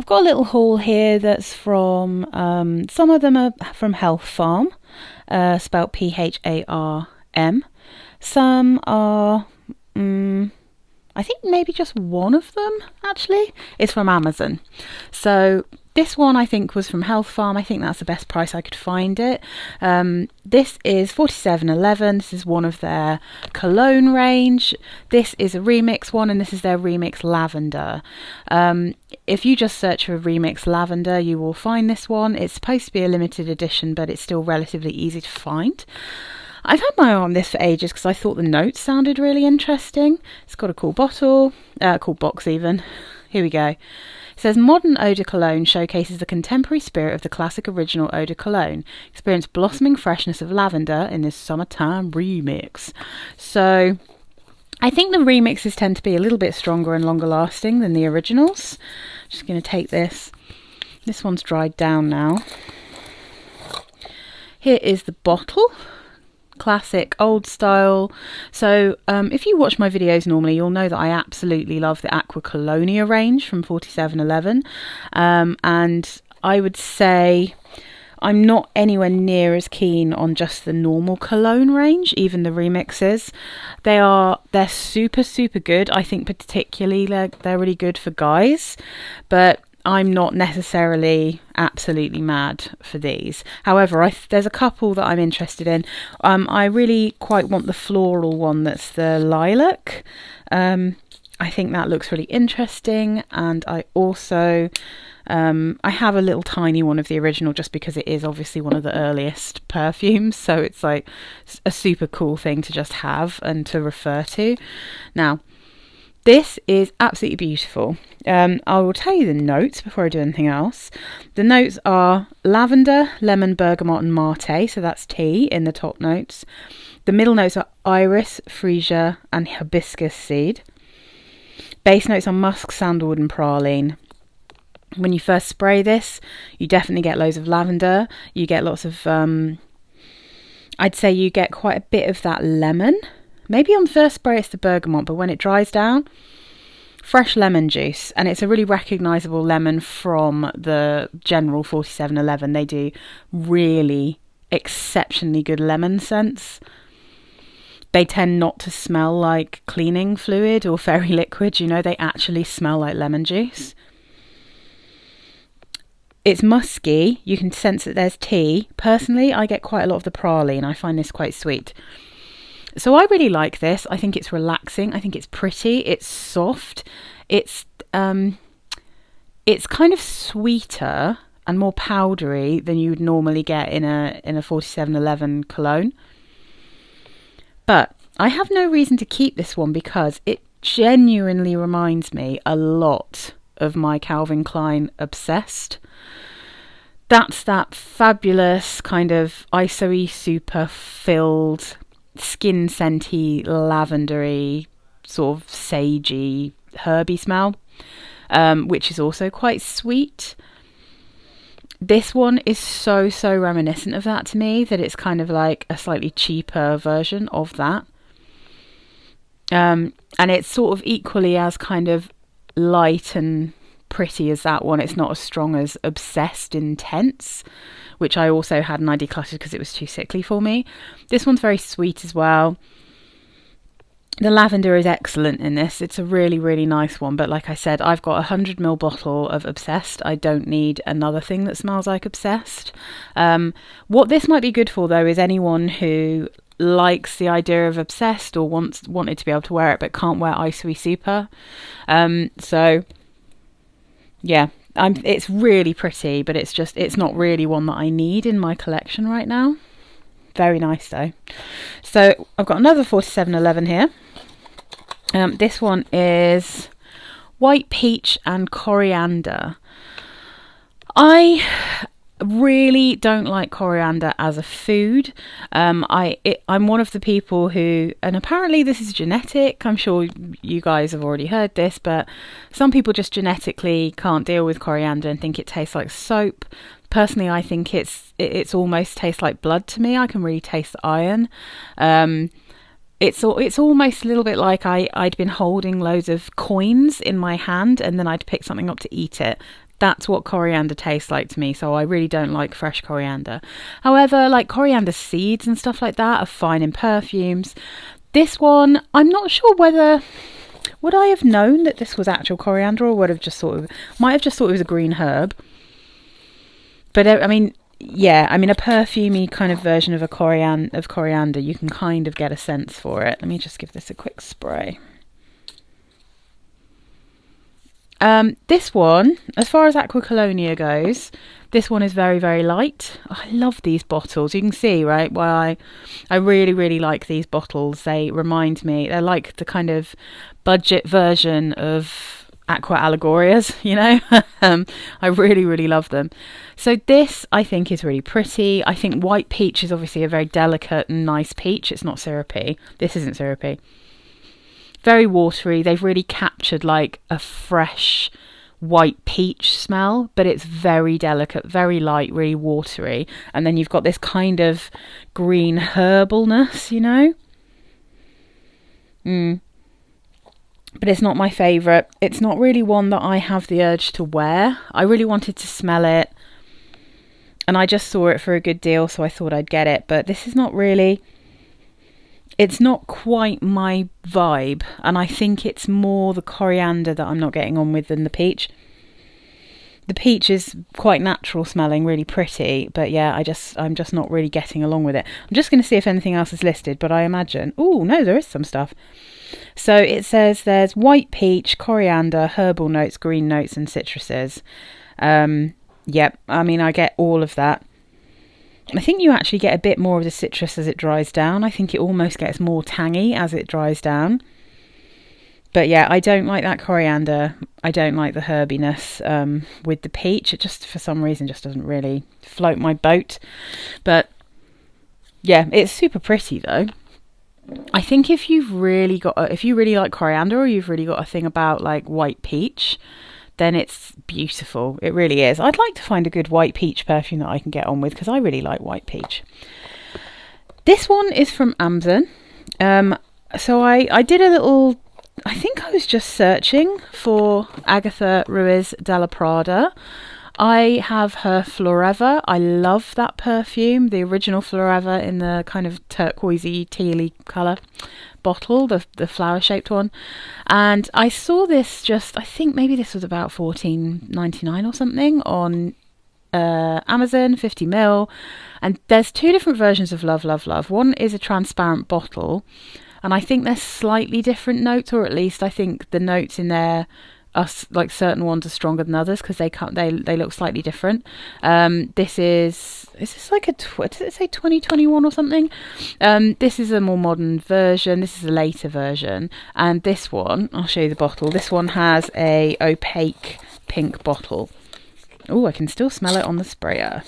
I've got a little haul here that's from, some of them are from Health Farm, spelt Pharm. Some are, I think maybe just one of them actually is from Amazon. So this one I think was from Health Farm. I think that's the best price I could find it. This is 47.11. This is one of their Cologne range. This is a remix one, and this is their remix Lavender. If you just search for remix Lavender, you will find this one. It's supposed to be a limited edition, but it's still relatively easy to find. I've had my eye on this for ages because I thought the notes sounded really interesting. It's got a cool bottle, cool box even. Here we go. It says, modern eau de cologne showcases the contemporary spirit of the classic original eau de cologne. Experience blossoming freshness of lavender in this summertime remix. So I think the remixes tend to be a little bit stronger and longer lasting than the originals. Just going to take this. This one's dried down now. Here is the bottle. Classic old style. So if you watch my videos normally, you'll know that I absolutely love the Acqua Colonia range from 4711, and I would say I'm not anywhere near as keen on just the normal Cologne range, even the remixes. They're super good. I think particularly they're really good for guys, but I'm not necessarily absolutely mad for these. However, there's a couple that I'm interested in. I really quite want the floral one that's the lilac. I think that looks really interesting. And I also, I have a little tiny one of the original just because it is obviously one of the earliest perfumes. So it's like a super cool thing to just have and to refer to. Now, this is absolutely beautiful. I will tell you the notes before I do anything else. The notes are lavender, lemon, bergamot and mate. So that's tea in the top notes. The middle notes are iris, freesia and hibiscus seed. Base notes are musk, sandalwood and praline. When you first spray this, you definitely get loads of lavender. You get lots of, I'd say you get quite a bit of that lemon. Maybe on first spray it's the bergamot, but when it dries down, fresh lemon juice. And it's a really recognisable lemon from the general 4711. They do really exceptionally good lemon scents. They tend not to smell like cleaning fluid or fairy liquid, you know, they actually smell like lemon juice. It's musky, you can sense that there's tea. Personally, I get quite a lot of the praline, I find this quite sweet. So I really like this. I think it's relaxing. I think it's pretty. It's soft. It's kind of sweeter and more powdery than you would normally get in a 4711 cologne. But I have no reason to keep this one because it genuinely reminds me a lot of my Calvin Klein Obsessed. That's that fabulous kind of iso-y super filled, skin scenty, lavendery, sort of sagey, herby smell, which is also quite sweet. This one is so reminiscent of that to me that it's kind of like a slightly cheaper version of that. And it's sort of equally as kind of light and pretty as that one. It's not as strong as Obsessed Intense, which I also had and I decluttered because it was too sickly for me. This one's very sweet as well. The lavender is excellent in this. It's a really nice one. But like I said, I've got a 100ml bottle of Obsessed. I don't need another thing that smells like Obsessed. What this might be good for, though, is anyone who likes the idea of Obsessed or wanted to be able to wear it but can't wear iso-y super. So, yeah. It's really pretty, but it's not really one that I need in my collection right now. Very nice though. So I've got another 4711 here. This one is white peach and coriander. I really don't like coriander as a food. I'm one of the people who, and apparently this is genetic, I'm sure you guys have already heard this, but some people just genetically can't deal with coriander and think it tastes like soap. Personally, I think it's almost tastes like blood to me. I can really taste the iron. It's almost a little bit like I'd been holding loads of coins in my hand and then I'd pick something up to eat it. That's what coriander tastes like to me, so I really don't like fresh coriander. However, like coriander seeds and stuff like that are fine in perfumes. This one, I'm not sure whether... Would I have known that this was actual coriander, or might have just thought it was a green herb? But I mean, yeah, I mean a perfumey kind of version of coriander, you can kind of get a sense for it. Let me just give this a quick spray. This one, as far as Acqua Colonia goes, this one is very, very light. Oh, I love these bottles. You can see, right, why I really, really like these bottles. They remind me, they're like the kind of budget version of Acqua Allegorias, you know. I really, really love them. So this, I think, is really pretty. I think white peach is obviously a very delicate and nice peach. It's not syrupy. This isn't syrupy. Very watery. They've really captured like a fresh white peach smell, but it's very delicate, very light, really watery. And then you've got this kind of green herbalness, you know. But it's not my favourite. It's not really one that I have the urge to wear. I really wanted to smell it, and I just saw it for a good deal, so I thought I'd get it. But this is not really... It's not quite my vibe, and I think it's more the coriander that I'm not getting on with than the peach. The peach is quite natural smelling, really pretty, but yeah, I'm just not really getting along with it. I'm just going to see if anything else is listed, but I imagine... Oh, no, there is some stuff. So it says there's white peach, coriander, herbal notes, green notes, and citruses. Yep, I mean, I get all of that. I think you actually get a bit more of the citrus as it dries down. I think it almost gets more tangy as it dries down. But yeah, I don't like that coriander. I don't like the herbiness with the peach. It just, for some reason, just doesn't really float my boat. But yeah, it's super pretty though. I think if you really like coriander, or you've really got a thing about like white peach, then it's beautiful. It really is. I'd like to find a good white peach perfume that I can get on with, because I really like white peach. This one is from Amazon. So I did a little... I think I was just searching for Agatha Ruiz DeLa Prada. I have her Forever. I love that perfume, the original Forever in the kind of turquoisey, tealy colour bottle, the flower-shaped one. And I saw this just, I think maybe this was about $14.99 or something on Amazon, 50ml. And there's two different versions of Love, Love, Love. One is a transparent bottle, and I think there's slightly different notes, or at least I think the notes in there are like certain ones are stronger than others, because they look slightly different. Is this like does it say 2021 or something? This is a more modern version. This is a later version, and this one, I'll show you the bottle. This one has a opaque pink bottle. Oh, I can still smell it on the sprayer.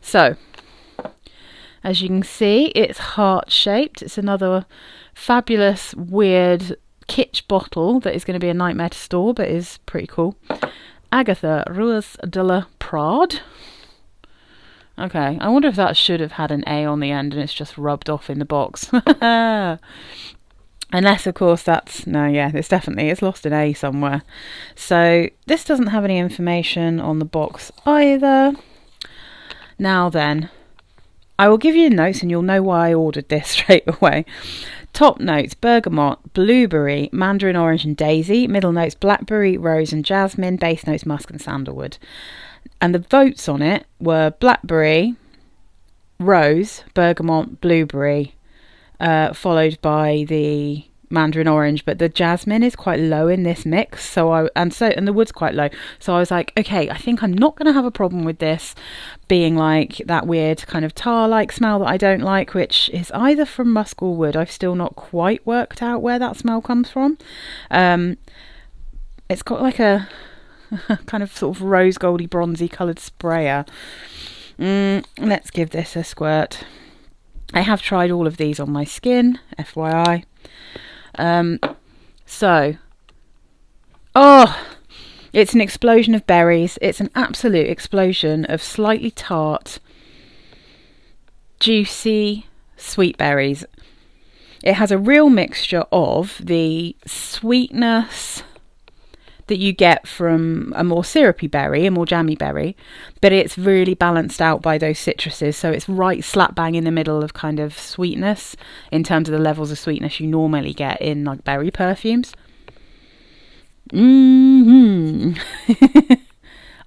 So, as you can see, it's heart-shaped. It's another fabulous, weird, kitsch bottle that is going to be a nightmare to store, but is pretty cool. Agatha Ruiz DeLa Prada. Okay, I wonder if that should have had an A on the end and it's just rubbed off in the box. Unless, of course, it's lost an A somewhere. So this doesn't have any information on the box either. Now then, I will give you the notes and you'll know why I ordered this straight away. Top notes: bergamot, blueberry, mandarin orange and daisy. Middle notes: blackberry, rose and jasmine. Base notes: musk and sandalwood. And the votes on it were blackberry, rose, bergamot, blueberry, followed by the mandarin orange, but the jasmine is quite low in this mix, and the wood's quite low, so I was like, okay, I think I'm not going to have a problem with this being like that weird kind of tar like smell that I don't like, which is either from musk or wood. I've still not quite worked out where that smell comes from. It's got like a kind of sort of rose goldy bronzy coloured sprayer. Let's give this a squirt. I have tried all of these on my skin, FYI. It's an explosion of berries. It's an absolute explosion of slightly tart, juicy, sweet berries. It has a real mixture of the sweetness, that you get from a more syrupy berry, a more jammy berry, but it's really balanced out by those citruses, so it's right slap bang in the middle of kind of sweetness in terms of the levels of sweetness you normally get in like berry perfumes.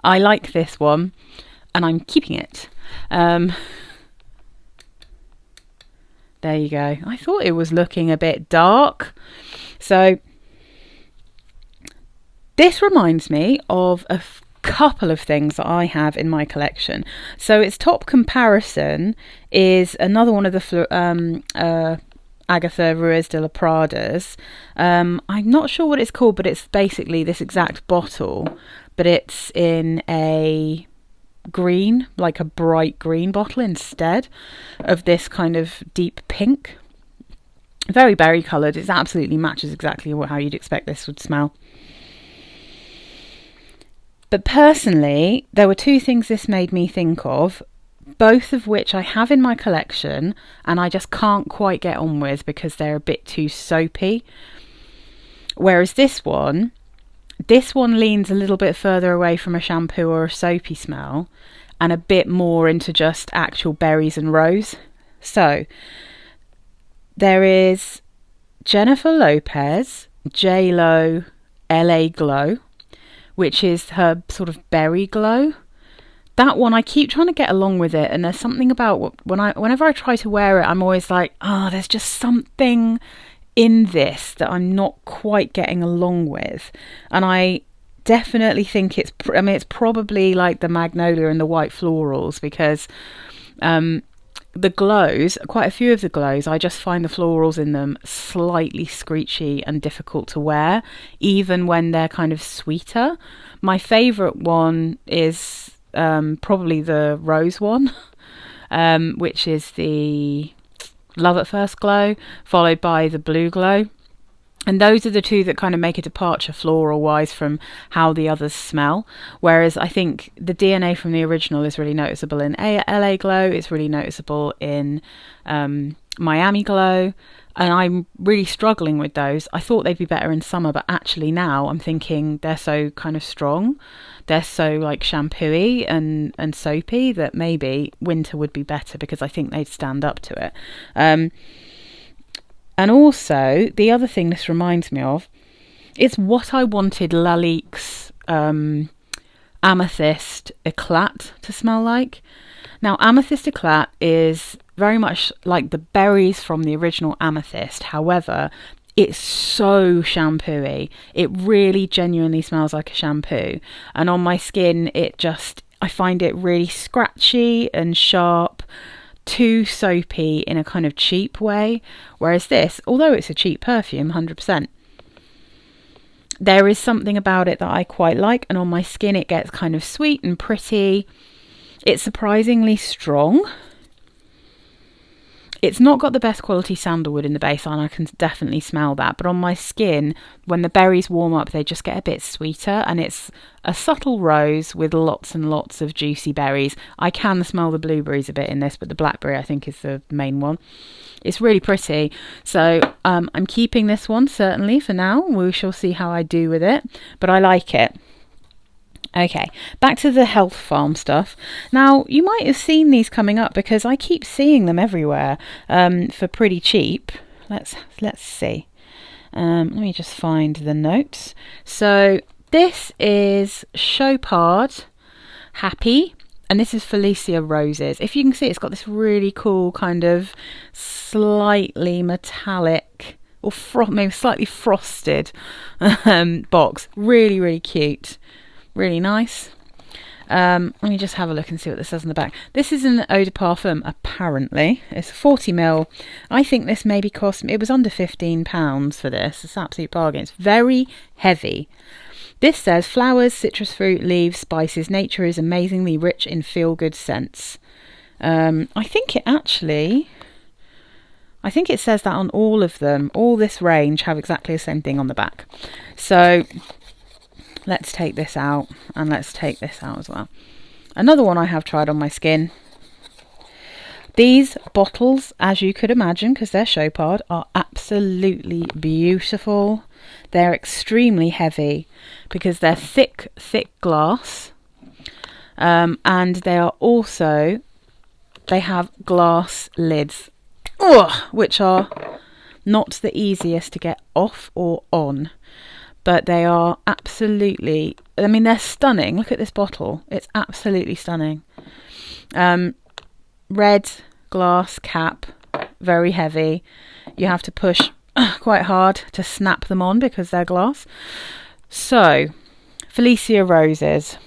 I like this one and I'm keeping it. There you go. I thought it was looking a bit dark, so this reminds me of a couple of things that I have in my collection. So its top comparison is another one of the Agatha Ruiz de la Pradas. I'm not sure what it's called, but it's basically this exact bottle, but it's in a green, like a bright green bottle instead of this kind of deep pink. Very berry coloured. It absolutely matches exactly how you'd expect this would smell. But personally, there were two things this made me think of, both of which I have in my collection and I just can't quite get on with because they're a bit too soapy. Whereas this one leans a little bit further away from a shampoo or a soapy smell and a bit more into just actual berries and rose. So there is Jennifer Lopez JLo LA Glow, which is her sort of berry glow. That one, I keep trying to get along with it, and there's something about whenever I try to wear it, I'm always like, there's just something in this that I'm not quite getting along with. And I definitely think it's probably like the magnolia and the white florals, because the glows, quite a few of the glows, I just find the florals in them slightly screechy and difficult to wear, even when they're kind of sweeter. My favourite one is probably the rose one, which is the Love at First Glow, followed by the blue glow. And those are the two that kind of make a departure floral-wise from how the others smell. Whereas I think the DNA from the original is really noticeable in LA Glow. It's really noticeable in Miami Glow. And I'm really struggling with those. I thought they'd be better in summer, but actually now I'm thinking they're so kind of strong. They're so like shampooey and soapy that maybe winter would be better, because I think they'd stand up to it. And also, the other thing this reminds me of, it's what I wanted Lalique's Amethyst Eclat to smell like. Now, Amethyst Eclat is very much like the berries from the original Amethyst. However, it's so shampooey. It really genuinely smells like a shampoo. And on my skin, I find it really scratchy and sharp, too soapy in a kind of cheap way. Whereas this, although it's a cheap perfume, 100%, there is something about it that I quite like, and on my skin it gets kind of sweet and pretty. It's surprisingly strong. It's not got the best quality sandalwood in the base, and I can definitely smell that. But on my skin, when the berries warm up, they just get a bit sweeter, and it's a subtle rose with lots and lots of juicy berries. I can smell the blueberries a bit in this, but the blackberry I think is the main one. It's really pretty. So I'm keeping this one certainly for now. We shall see how I do with it, but I like it. Okay, back to the Health Farm stuff. Now, you might have seen these coming up because I keep seeing them everywhere for pretty cheap. Let's see. Let me just find the notes. So this is Chopard Happy, and this is Felicia Roses. If you can see, it's got this really cool kind of slightly metallic or maybe slightly frosted box. Really, really cute. Really nice. Let me just have a look and see what this says on the back. This is an eau de parfum, apparently. It's 40ml. I think this maybe cost me, it was under £15 for this. It's an absolute bargain. It's very heavy. This says flowers, citrus fruit, leaves, spices. Nature is amazingly rich in feel-good scents. I think it says that on all of them. All this range have exactly the same thing on the back. So let's take this out, and let's take this out as well. Another one I have tried on my skin. These bottles, as you could imagine, because they're Chopard, are absolutely absolutely beautiful. They're extremely heavy because they're thick glass. And they are also, they have glass lids, which are not the easiest to get off or on. But they are absolutely, I mean, they're stunning. Look at this bottle. It's absolutely stunning. Red glass cap, very heavy. You have to push quite hard to snap them on because they're glass. So, Felicia roses.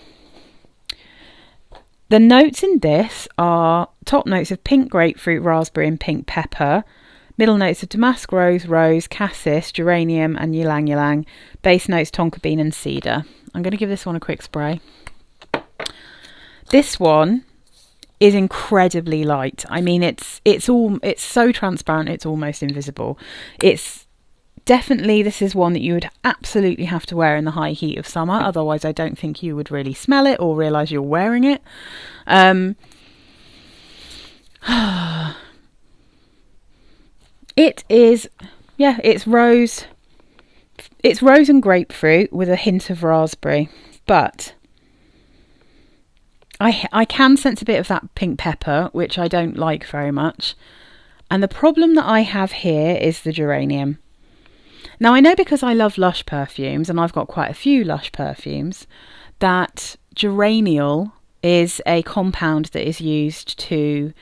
The notes in this are top notes of pink grapefruit, raspberry and pink pepper. Middle notes of damask rose, rose, cassis, geranium and ylang ylang. Base notes tonka bean and cedar. I'm going to give this one a quick spray. This one is incredibly light. I mean, it's so transparent, it's almost invisible. It's definitely, this is one that you would absolutely have to wear in the high heat of summer. Otherwise, I don't think you would really smell it or realise you're wearing it. It is, yeah, it's rose and grapefruit with a hint of raspberry, but I can sense a bit of that pink pepper, which I don't like very much. And the problem that I have here is the geranium. Now, I know because I love Lush perfumes, and I've got quite a few Lush perfumes, that geraniol is a compound that is used to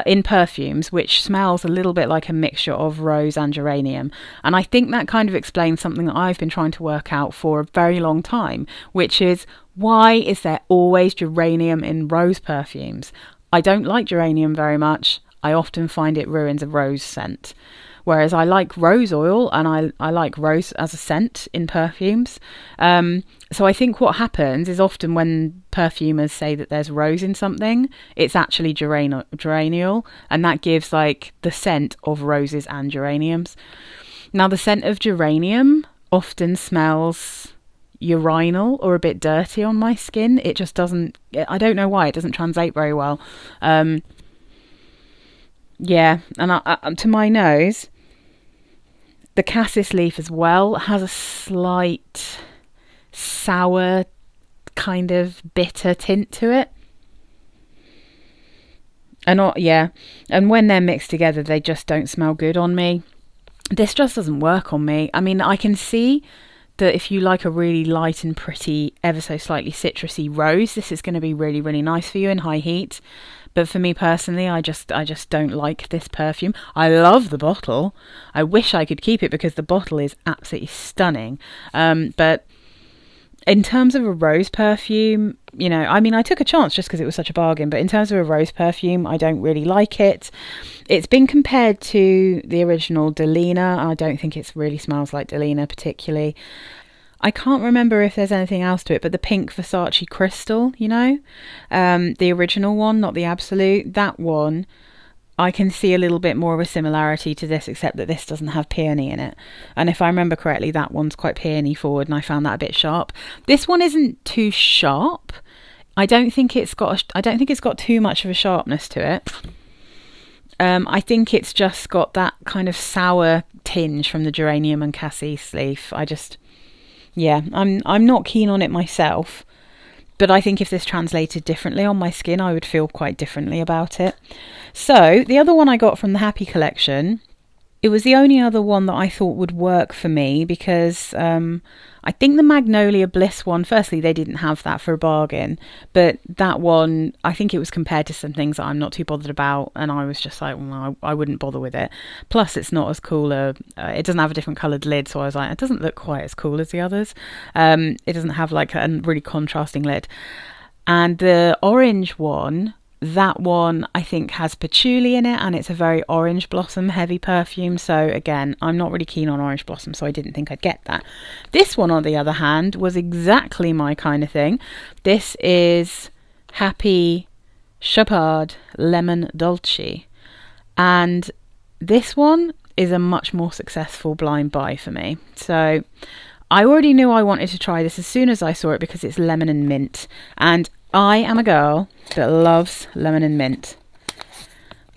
in perfumes, which smells a little bit like a mixture of rose and geranium. And I think that kind of explains something that I've been trying to work out for a very long time, which is, why is there always geranium in rose perfumes? I don't like geranium very much. I often find it ruins a rose scent. Whereas I like rose oil, and I like rose as a scent in perfumes. So I think what happens is often when perfumers say that there's rose in something, it's actually geraniol, and that gives like the scent of roses and geraniums. Now, the scent of geranium often smells urinal or a bit dirty on my skin. It just doesn't, I don't know why, it doesn't translate very well. Yeah, and to my nose, the cassis leaf as well has a slight sour, kind of bitter tint to it. And and when they're mixed together, they just don't smell good on me. This just doesn't work on me. I mean, I can see that if you like a really light and pretty, ever so slightly citrusy rose, this is going to be really, really nice for you in high heat. But for me personally, I just don't like this perfume. I love the bottle. I wish I could keep it because the bottle is absolutely stunning. But in terms of a rose perfume, you know, I mean, I took a chance just because it was such a bargain. But in terms of a rose perfume, I don't really like it. It's been compared to the original DeLa. I don't think it really smells like DeLa particularly. I can't remember if there's anything else to it, but the pink Versace Crystal, you know, the original one, not the Absolute, that one, I can see a little bit more of a similarity to this, except that this doesn't have peony in it. And if I remember correctly, that one's quite peony forward, and I found that a bit sharp. This one isn't too sharp. I don't think it's got too much of a sharpness to it. I think it's just got that kind of sour tinge from the geranium and cassis leaf. Yeah, I'm not keen on it myself, but I think if this translated differently on my skin, I would feel quite differently about it. So the other one I got from the Happy collection, it was the only other one that I thought would work for me because I think the Magnolia Bliss one, firstly, they didn't have that for a bargain, but that one, I think it was compared to some things that I'm not too bothered about, and I was just like, well, I wouldn't bother with it. Plus, it's not as cool, it doesn't have a different coloured lid, so I was like, it doesn't look quite as cool as the others. It doesn't have like a really contrasting lid. And the orange one, that one I think has patchouli in it, and it's a very orange blossom heavy perfume. So again, I'm not really keen on orange blossom, so I didn't think I'd get that. This one, on the other hand, was exactly my kind of thing. This is Happy Chopard Lemon Dulci, and this one is a much more successful blind buy for me. So I already knew I wanted to try this as soon as I saw it because it's lemon and mint, and I am a girl that loves lemon and mint.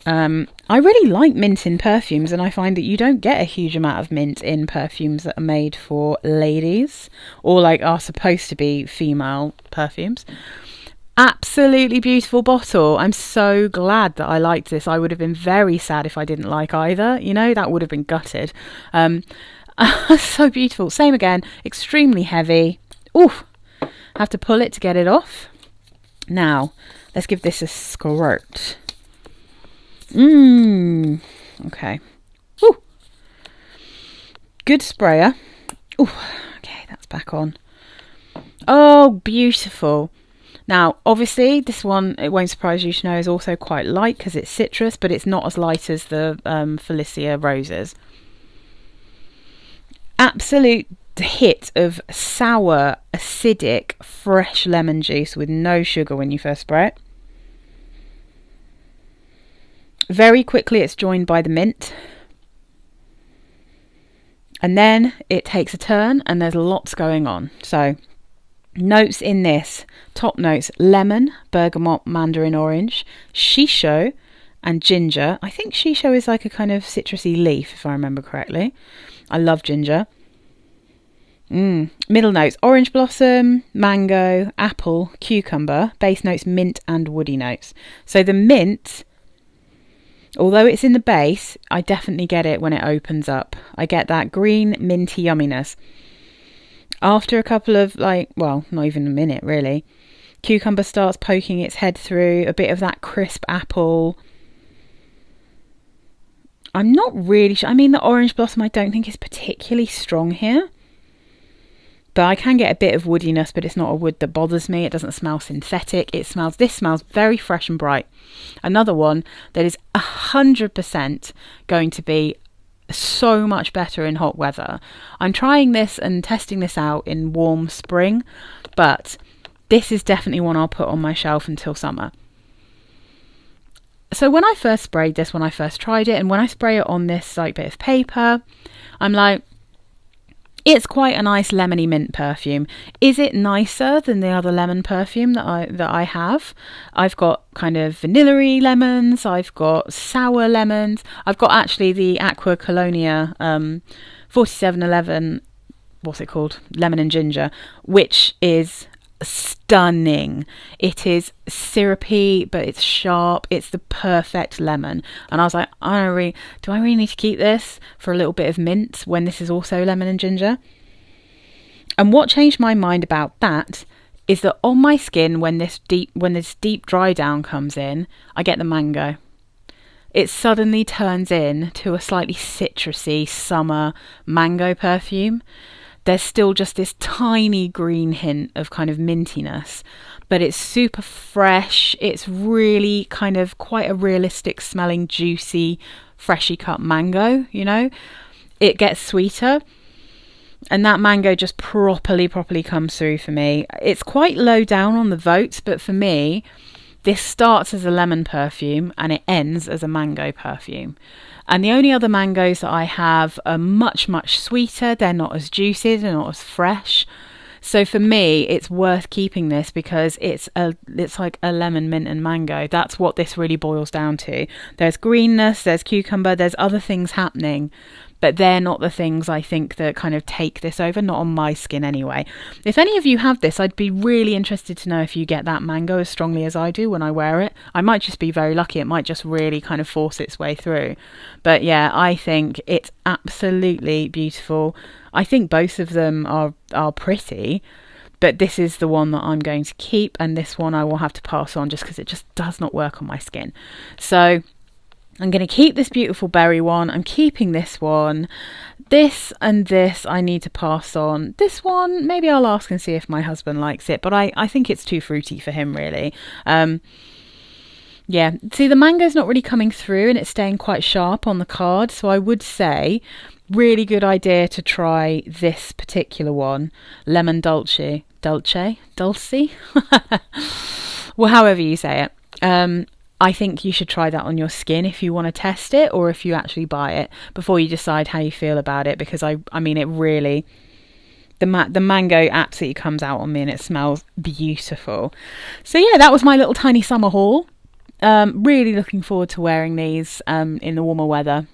I really like mint in perfumes, and I find that you don't get a huge amount of mint in perfumes that are made for ladies or like are supposed to be female perfumes. Absolutely beautiful bottle. I'm so glad that I liked this. I would have been very sad if I didn't like either. You know, that would have been gutted. So beautiful. Same again. Extremely heavy. Oof. Have to pull it to get it off. Now, let's give this a squirt. Okay. Ooh. Good sprayer. Ooh. Okay, that's back on. Oh, beautiful. Now, obviously, this one, it won't surprise you to know, is also quite light because it's citrus, but it's not as light as the Felicia roses. Absolute hit of sour, acidic, fresh lemon juice with no sugar when you first spray it. Very quickly, it's joined by the mint. And then it takes a turn and there's lots going on. So, notes in this, top notes, lemon, bergamot, mandarin orange, shisho and ginger. I think shisho is like a kind of citrusy leaf, if I remember correctly. I love ginger. Middle notes, orange blossom, mango, apple, cucumber. Base notes, mint and woody notes. So the mint, although it's in the base, I definitely get it when it opens up. I get that green minty yumminess. After a couple of not even a minute really, cucumber starts poking its head through, a bit of that crisp apple. I'm not really sure. I mean, the orange blossom I don't think is particularly strong here. But I can get a bit of woodiness, but it's not a wood that bothers me. It doesn't smell synthetic. This smells very fresh and bright. Another one that is 100% going to be so much better in hot weather. I'm trying this and testing this out in warm spring, but this is definitely one I'll put on my shelf until summer. So when I first sprayed this, when I first tried it, and when I spray it on this bit of paper, I'm like, it's quite a nice lemony mint perfume. Is it nicer than the other lemon perfume that I have? I've got kind of vanilla-y lemons. I've got sour lemons. I've got actually the Acqua Colonia 4711, what's it called? Lemon and ginger, which is stunning. It is syrupy, but it's sharp. It's the perfect lemon. And I was like, do I really need to keep this for a little bit of mint when this is also lemon and ginger? And what changed my mind about that is that on my skin, when this deep dry down comes in, I get the mango. It suddenly turns into a slightly citrusy summer mango perfume. There's still just this tiny green hint of kind of mintiness, but it's super fresh. It's really kind of quite a realistic smelling, juicy, freshly cut mango, you know. It gets sweeter, and that mango just properly comes through for me. It's quite low down on the votes, but for me, this starts as a lemon perfume and it ends as a mango perfume. And the only other mangoes that I have are much sweeter. They're not as juicy, they're not as fresh. So for me, it's worth keeping this because it's like a lemon, mint and mango. That's what this really boils down to. There's greenness, there's cucumber, there's other things happening, but they're not the things I think that kind of take this over, not on my skin anyway. If any of you have this, I'd be really interested to know if you get that mango as strongly as I do when I wear it. I might just be very lucky. It might just really kind of force its way through. But yeah, I think it's absolutely beautiful. I think both of them are pretty, but this is the one that I'm going to keep, and this one I will have to pass on just because it just does not work on my skin. So I'm going to keep this beautiful berry one. I'm keeping this one. This and this I need to pass on. This one, maybe I'll ask and see if my husband likes it, but I think it's too fruity for him, really. Yeah, see, the mango's not really coming through and it's staying quite sharp on the card, so I would say really good idea to try this particular one, Lemon Dulci. Well, however you say it. I think you should try that on your skin if you want to test it, or if you actually buy it, before you decide how you feel about it, because I mean, it really, the mango absolutely comes out on me and it smells beautiful. So yeah, that was my little tiny summer haul. really looking forward to wearing these in the warmer weather.